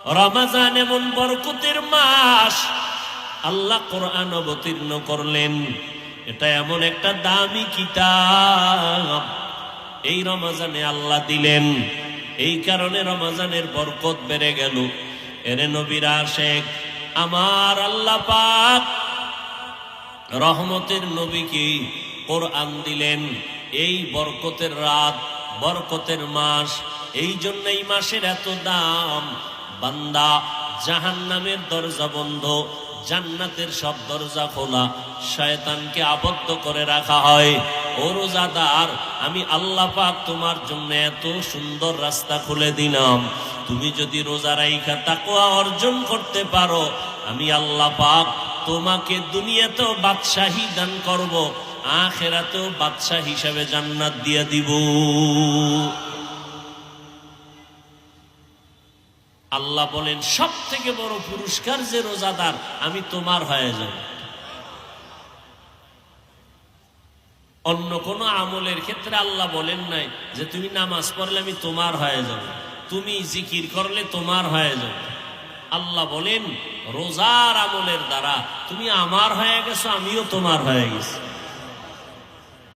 রমজান এমন বরকতের মাস, আল্লাহ কোরআন অবতীর্ণ করলেন। এটা এমন একটা দামি কিতাব, এই রমজানে আল্লাহ দিলেন। এই কারণে রমজানের বরকত বেড়ে গেল। এরে নবীর আশেক, আমার আল্লাহ পাক রহমতের নবীকে কোরআন দিলেন। এই বরকতের রাত, বরকতের মাস, এই জন্য এই মাসের এত দাম। বান্দা, জাহান্নামের দরজা বন্ধ, জান্নাতের সব দরজা খোলা, শয়তানকে আবদ্ধ করে রাখা হয়। ও রোজাদার, আমি আল্লাহ পাক তোমার জন্য এত সুন্দর রাস্তা খুলে দিলাম। তুমি যদি রোজা রাইখা তাকওয়া অর্জন করতে পারো, আমি আল্লাহ পাক তোমাকে দুনিয়াতেও বাদশাহী দান করব, আখিরাতেও বাদশাহ হিসেবে জান্নাত দিয়ে দিব। আল্লাহ বলেন, সব থেকে বড় পুরস্কার যে রোজাদার, আমি তোমার হয়ে যাব। অন্য কোন আমলের ক্ষেত্রে আল্লাহ বলেন নাই যে তুমি নামাজ পড়লে আমি তোমার হয়ে যাব, তুমি জিকির করলে তোমার হয়ে যাব। আল্লাহ বলেন, রোজার আমলের দ্বারা তুমি আমার হয়ে গেছো, আমিও তোমার হয়ে গেছি।